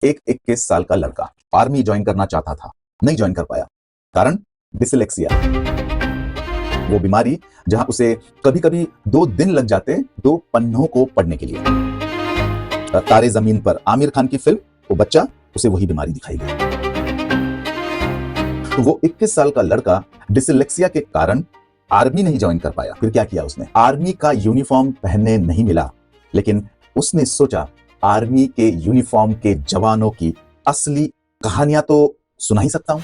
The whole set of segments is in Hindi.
एक 21 साल का लड़का आर्मी ज्वाइन करना चाहता था, नहीं ज्वाइन कर पाया। कारण डिसलेक्सिया, वो बीमारी जहां उसे कभी कभी 2 दिन लग जाते 2 पन्नों को पढ़ने के लिए। तारे जमीन पर आमिर खान की फिल्म, वो बच्चा, उसे वही बीमारी दिखाई गई। तो वो 21 साल का लड़का डिसलेक्सिया के कारण आर्मी नहीं ज्वाइन कर पाया। फिर क्या किया उसने? आर्मी का यूनिफॉर्म पहनने नहीं मिला, लेकिन उसने सोचा आर्मी के यूनिफॉर्म के जवानों की असली कहानियां तो सुना ही सकता हूं।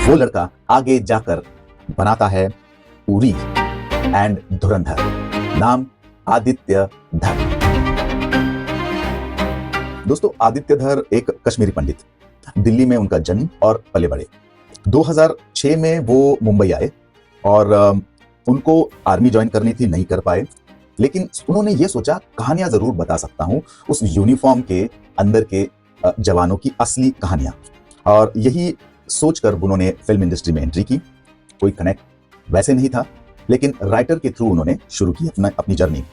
वो लड़का आगे जाकर बनाता है उरी एंड धुरंधर, नाम आदित्य धर। दोस्तों, आदित्य धर एक कश्मीरी पंडित, दिल्ली में उनका जन्म और पले बड़े। 2006 में वो मुंबई आए और उनको आर्मी ज्वाइन करनी थी, नहीं कर पाए, लेकिन उन्होंने ये सोचा कहानियां जरूर बता सकता हूं उस यूनिफॉर्म के अंदर के जवानों की असली कहानियां। और यही सोचकर उन्होंने फिल्म इंडस्ट्री में एंट्री की। कोई कनेक्ट वैसे नहीं था, लेकिन राइटर के थ्रू उन्होंने शुरू की अपनी जर्नी।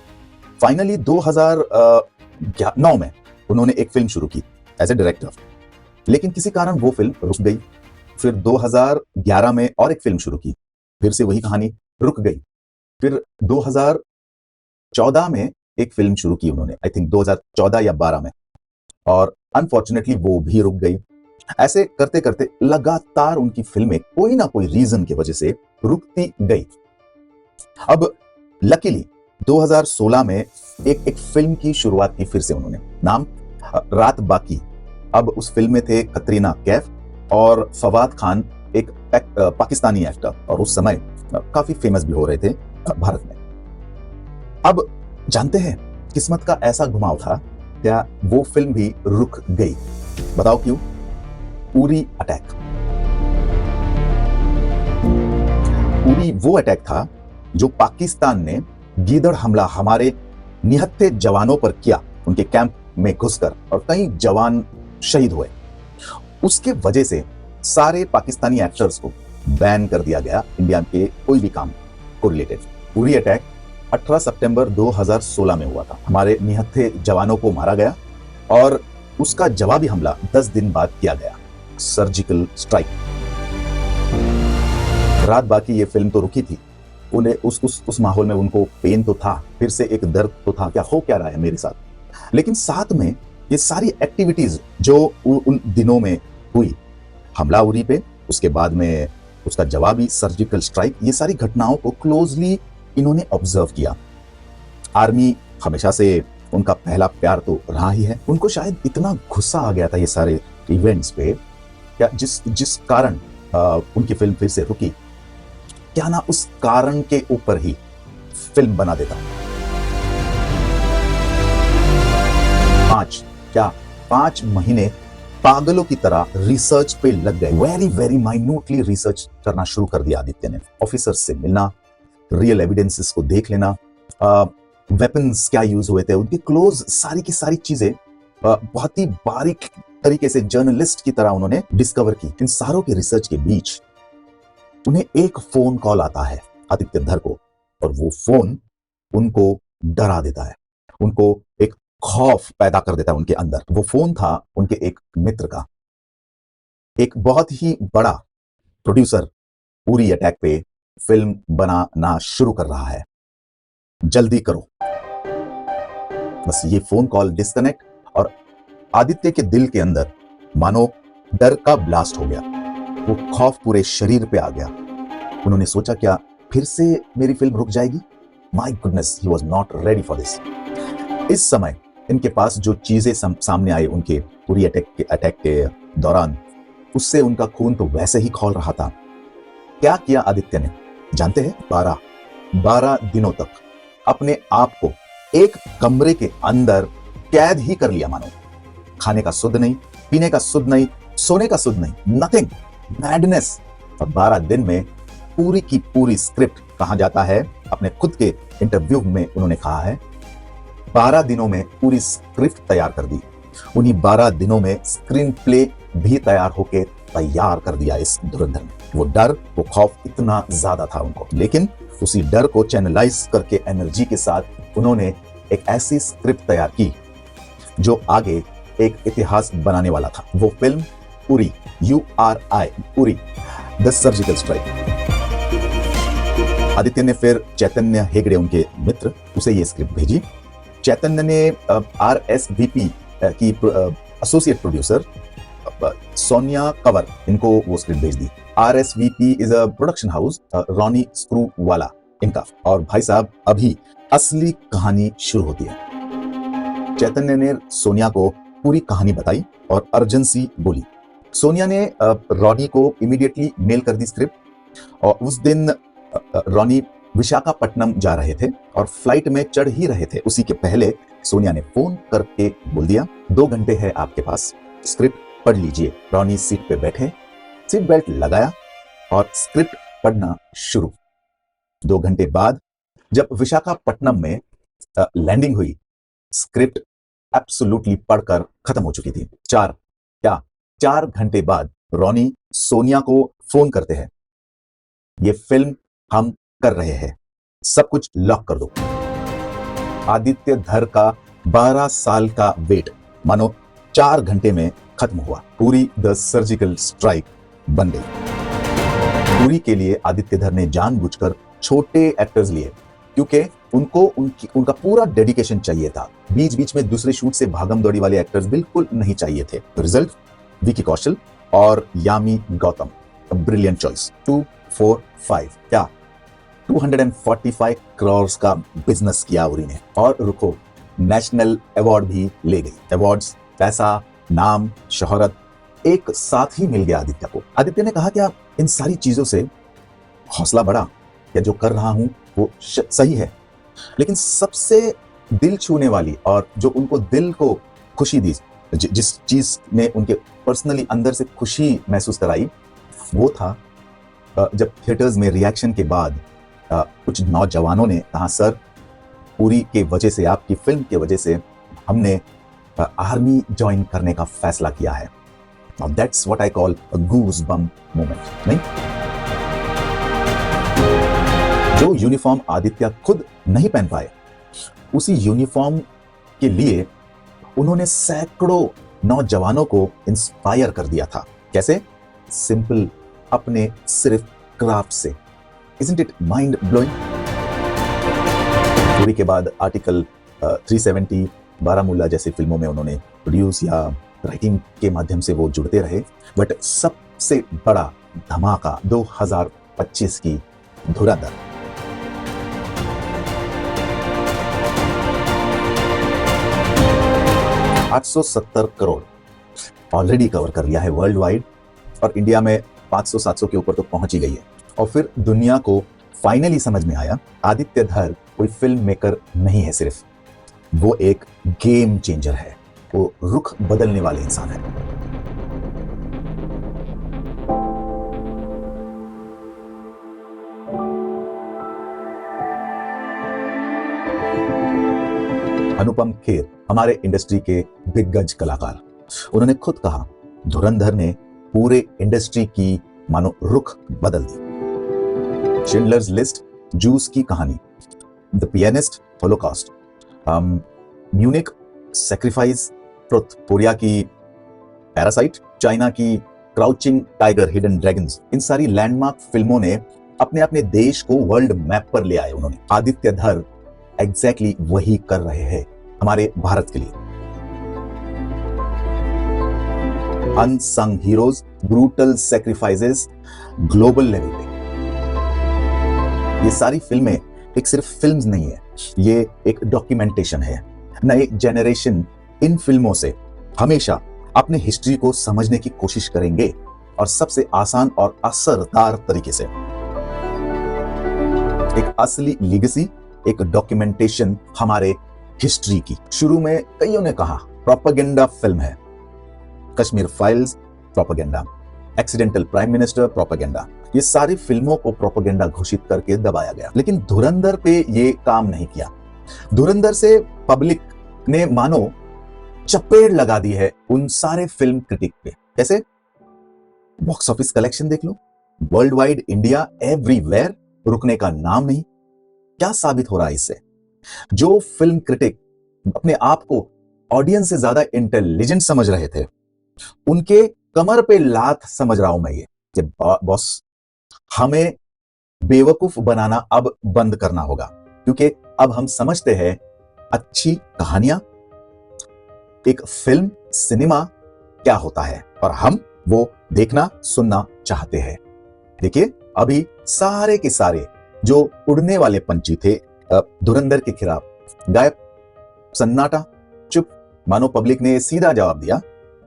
फाइनली 2009 में उन्होंने एक फिल्म शुरू की एज ए डायरेक्टर, लेकिन किसी कारण वो फिल्म रुक गई। फिर 2011 में और एक फिल्म शुरू की, फिर से वही कहानी रुक गई। फिर 2014 में एक फिल्म शुरू की उन्होंने, आई थिंक 2014 या 12 में, और अनफॉर्चुनेटली वो भी रुक गई। ऐसे करते करते लगातार उनकी फिल्में कोई ना कोई रीजन की वजह से रुकती गई। अब लकीली 2016 में एक फिल्म की शुरुआत की फिर से उन्होंने, नाम रात बाकी। अब उस फिल्म में थे कतरीना कैफ और फवाद खान, एक पाकिस्तानी एक्टर, और उस समय काफी फेमस भी हो रहे थे भारत में। अब जानते हैं किस्मत का ऐसा घुमाव था क्या वो फिल्म भी रुक गई। बताओ क्यों? उरी अटैक। उरी वो अटैक था जो पाकिस्तान ने गीदड़ हमला हमारे निहत्थे जवानों पर किया, उनके कैंप में घुसकर, और कई जवान शहीद हुए। उसके वजह से सारे पाकिस्तानी एक्टर्स को बैन कर दिया गया इंडिया के कोई भी काम को रिलेटेड। उरी अटैक 18 सितंबर 2016 में हुआ था। हमारे निहत्थे जवानों को मारा गया और उसका जवाबी हमला 10 दिन बाद किया गया, सर्जिकल स्ट्राइक। रात बाकी ये फिल्म तो रुकी थी, उन्हें उस माहौल में उनको पेन तो था, फिर से एक दर्द तो था, क्या हो क्या रहा है मेरे साथ। लेकिन साथ में ये सारी एक्टिविटीज जो उन दिनों में हुई, हमला उरी पे, उसके बाद में उसका जवाबी सर्जिकल स्ट्राइक, ये सारी घटनाओं को क्लोजली इन्होंने ऑब्जर्व किया। आर्मी हमेशा से उनका पहला प्यार तो रहा ही है। उनको शायद इतना गुस्सा आ गया था ये सारे इवेंट्स पे, क्या जिस कारण उनकी फिल्म फिर से रुकी, क्या ना उस कारण के ऊपर ही फिल्म बना देता। 5 महीने पागलों की तरह रिसर्च पे लग गए। वेरी माइन्यूटली रिसर्च करना शुरू कर दिया आदित्य ने। ऑफिसर्स से मिलना, रियल एविडेंसेस को देख लेना, वेपन्स क्या यूज हुए थे, उनकी क्लोज सारी की सारी चीजें बहुत ही बारीक तरीके से जर्नलिस्ट की तरह उन्होंने डिस्कवर की। इन सारों के रिसर्च के बीच उन्हें एक फोन कॉल आता है आदित्य धर को, और वो फोन उनको डरा देता है, उनको एक खौफ पैदा कर देता है उनके अंदर। वो फोन था उनके एक मित्र का, एक बहुत ही बड़ा प्रोड्यूसर उरी अटैक पे फिल्म बनाना शुरू कर रहा है, जल्दी करो। बस ये फोन कॉल डिस्कनेक्ट, और आदित्य के दिल के अंदर मानो डर का ब्लास्ट हो गया। वो खौफ पूरे शरीर पे आ गया। उन्होंने सोचा क्या फिर से मेरी फिल्म रुक जाएगी? My goodness, he was not ready for this. इस समय इनके पास जो चीजें सामने आई उनके पूरी अटैक के दौरान, उससे उनका खून तो वैसे ही खौल रहा था। क्या किया आदित्य ने जानते हैं? 12 दिनों तक अपने आप को एक कमरे के अंदर कैद ही कर लिया। मानो खाने का सुध नहीं, पीने का सुध नहीं, सोने का सुध नहीं, नथिंग, मैडनेस। और 12 दिन में पूरी की पूरी स्क्रिप्ट, कहा जाता है अपने खुद के इंटरव्यू में उन्होंने कहा है, 12 दिनों में पूरी स्क्रिप्ट तैयार कर दी। उन्हीं 12 दिनों में स्क्रीन प्ले भी तैयार होके तैयार कर दिया इस धुरंधर ने। वो डर, वो खौफ इतना ज्यादा था उनको, लेकिन उसी डर को चैनलाइज करके एनर्जी के साथ उन्होंने एक ऐसी स्क्रिप्ट तैयार की जो आगे एक इतिहास बनाने वाला था। वो film Uri, URI, Uri the surgical strike. Aditya ने फिर चैतन्य हेगड़े, उनके मित्र, उसे ये स्क्रिप्ट भेजी। चैतन्य ने RSVP की एसोसिएट प्रोड्यूसर सोनिया कंवर, इनको वो स्क्रिप्ट भेज दी। RSVP is a production house, Ronnie Screwvala इनका। और भाई साहब, अभी असली कहानी शुरू होती है। चैतन्य ने सोनिया को पूरी कहानी बताई और अर्जेंसी बोली। सोनिया ने रॉनी को इमीडिएटली मेल कर दी स्क्रिप्ट। और उस दिन रॉनी विशाखापट्टनम जा रहे थे और फ्लाइट में चढ़ ही रहे थे। उसी के पहले सोनिया ने फोन करके बोल दिया, 2 घंटे है आपके पास, स्क्रिप्ट पढ़ लीजिए। रॉनी सीट पे बैठे, सीट बेल्ट लगाया और स्क्रिप्ट पढ़ना शुरू। 2 घंटे बाद जब विशाखापट्टनम में लैंडिंग हुई, स्क्रिप्ट एब्सोल्युटली पढ़कर खत्म हो चुकी थी। 4 घंटे बाद रॉनी सोनिया को फोन करते हैं, ये फिल्म हम कर रहे हैं, सब कुछ लॉक कर दो। आदित्य धर का 12 साल का वेट मानो 4 घंटे में खत्म हुआ। पूरी द सर्जिकल स्ट्राइक बन गई। पूरी के लिए आदित्य धर ने जानबूझकर छोटे एक्टर्स लिए, क्योंकि उनका पूरा डेडिकेशन चाहिए था। बीच बीच में दूसरे शूट से भागम दौड़ी वाले एक्टर्स बिल्कुल नहीं चाहिए थे। रिजल्ट, विकी कौशल और यामी गौतम, ब्रिलियंट चॉइस। 245 क्या 245 करोड़ का बिजनेस किया उरी ने। और रुको, नेशनल अवार्ड भी ले गई। अवार्ड्स, पैसा, नाम, शोहरत एक साथ ही मिल गया आदित्य को। आदित्य ने कहा, क्या इन सारी चीजों से हौसला बढ़ा, या जो कर रहा हूं वो सही है? लेकिन सबसे दिल छूने वाली और जो उनको दिल को खुशी दी, जिस चीज ने उनके पर्सनली अंदर से खुशी महसूस कराई, वो था जब थिएटर्स में रिएक्शन के बाद कुछ नौजवानों ने कहा, सर उरी के वजह से, आपकी फिल्म के वजह से हमने आर्मी ज्वाइन करने का फैसला किया है। और that's what I call a goose bump moment. नहीं, जो यूनिफॉर्म आदित्य खुद नहीं पहन पाए, उसी यूनिफॉर्म के लिए उन्होंने सैकड़ों नौजवानों को इंस्पायर कर दिया था। कैसे? सिंपल, अपने सिर्फ क्राफ्ट से। Isn't it mind blowing? Uri के बाद आर्टिकल 370, बारामूला जैसी फिल्मों में उन्होंने प्रोड्यूस या राइटिंग के माध्यम से वो जुड़ते रहे। बट सबसे बड़ा धमाका 2025 की धुरंधर। $870 करोड़ ऑलरेडी कवर कर लिया है वर्ल्ड वाइड, और इंडिया में 500-700 के ऊपर तो पहुंच ही गई है। और फिर दुनिया को फाइनली समझ में आया, आदित्य धर कोई फिल्म मेकर नहीं है सिर्फ, वो एक गेम चेंजर है, वो रुख बदलने वाले इंसान है। अनुपम खेर, हमारे इंडस्ट्री के दिग्गज कलाकार, उन्होंने खुद कहा, धुरंधर ने पूरे इंडस्ट्री की मानो रुख बदल दी। शिंडलर्स लिस्ट, जूस की कहानी, the pianist, Holocaust, Munich, sacrifice, truth, Korea की पैरासाइट, चाइना की क्राउचिंग टाइगर, हिडन ड्रैगन्स, इन सारी लैंडमार्क फिल्मों ने अपने अपने देश को वर्ल्ड मैप पर ले आए उन्होंने। आदित्य धर एग्जैक्टली वही कर रहे हैं हमारे भारत के लिए। Unsung heroes, brutal sacrifices, global level पे। ये सारी फिल्में एक सिर्फ फिल्म्स नहीं है, ये एक डॉक्यूमेंटेशन है। नए जेनरेशन इन फिल्मों से हमेशा अपने हिस्ट्री को समझने की कोशिश करेंगे, और सबसे आसान और असरदार तरीके से। एक असली लीगेसी, एक डॉक्यूमेंटेशन हमारे हिस्ट्री की। शुरू में कईयों ने कहा प्रोपेगेंडा फिल्म है, Kashmir files propaganda, accidental prime minister propaganda, ये सारी फिल्मों को प्रोपेगेंडा घोषित करके दबाया गया। लेकिन धुरंधर पे ये काम नहीं किया। धुरंधर से पब्लिक ने मानो चपेट लगा दी है उन सारे फिल्म क्रिटिक पे। कैसे? बॉक्स ऑफिस कलेक्शन देख लो, वर्ल्ड वाइड, इंडिया, एवरीवेयर, रुकने का नाम नहीं। क्या साबित हो रहा है इससे? जो फिल्म क्रिटिक अपने आप को ऑडियंस से ज्यादा इंटेलिजेंट समझ रहे थे, उनके कमर पे लात समझ रहा हूं मैं ये कि बॉस, हमें बेवकूफ बनाना अब बंद करना होगा, क्योंकि अब हम समझते हैं अच्छी कहानियां, एक फिल्म, सिनेमा क्या होता है, और हम वो देखना सुनना चाहते हैं। देखिए, अभी सारे के सारे जो उड़ने वाले पंछी थे धुरंधर के खिलाफ गायब, सन्नाटा, चुप, मानो पब्लिक ने सीधा जवाब दिया,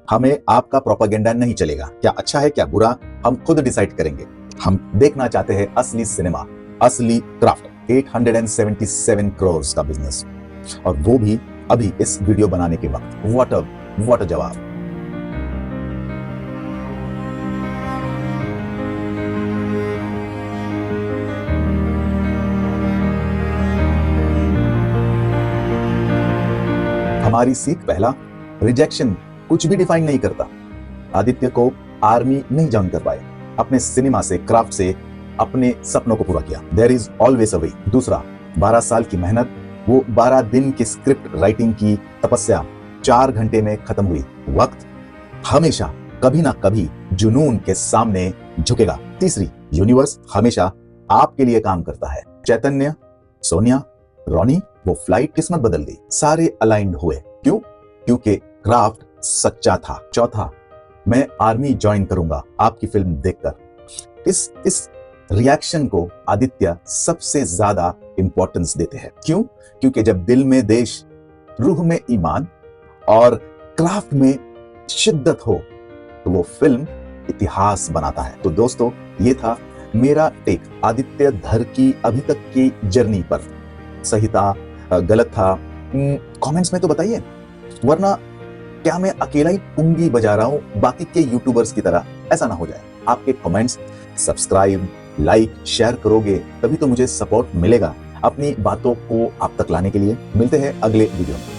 हमें आपका प्रोपेगेंडा नहीं चलेगा, क्या अच्छा है क्या बुरा हम खुद डिसाइड करेंगे, हम देखना चाहते हैं असली सिनेमा, असली क्राफ्ट। 877 करोड़ का बिजनेस, और वो भी अभी इस वीडियो बनाने के वक्त। व्हाट अ जवाब। हमारी सीख पहला, रिजेक्शन कुछ भी डिफाइन नहीं करता। आदित्य को आर्मी नहीं ज्वाइन कर पाए, अपने सिनेमा से, क्राफ्ट से अपने सपनों को पूरा किया। देयर इज ऑलवेज अ वे। दूसरा, 12 साल की मेहनत, वो 12 दिन की स्क्रिप्ट राइटिंग की तपस्या 4 घंटे में खत्म हुई। वक्त हमेशा कभी ना कभी जुनून के सामने झुकेगा। तीसरी, यूनिवर्स हमेशा आपके लिए काम करता है। चैतन्य, सोनिया, रॉनी, वो फ्लाइट किस्मत बदल गई, सारे अलाइंड हुए। क्यों? क्योंकि क्राफ्ट सच्चा था। चौथा, मैं आर्मी ज्वाइन करूंगा आपकी फिल्म देखकर। इस रिएक्शन को आदित्य सबसे ज्यादा इंपॉर्टेंस देते हैं। क्यों? क्योंकि जब दिल में देश, रूह में ईमान और क्राफ्ट में शिद्दत हो तो वो फिल्म इतिहास बनाता है। तो दोस्तों, ये था मेरा टेक आदित्य धर की अभी तक की जर्नी पर। सही था, गलत था, कमेंट्स में तो बताइए, वरना क्या मैं अकेला ही पुंगी बजा रहा हूं बाकी के यूट्यूबर्स की तरह? ऐसा ना हो जाए। आपके कमेंट्स, सब्सक्राइब, लाइक, शेयर करोगे तभी तो मुझे सपोर्ट मिलेगा अपनी बातों को आप तक लाने के लिए। मिलते हैं अगले वीडियो में।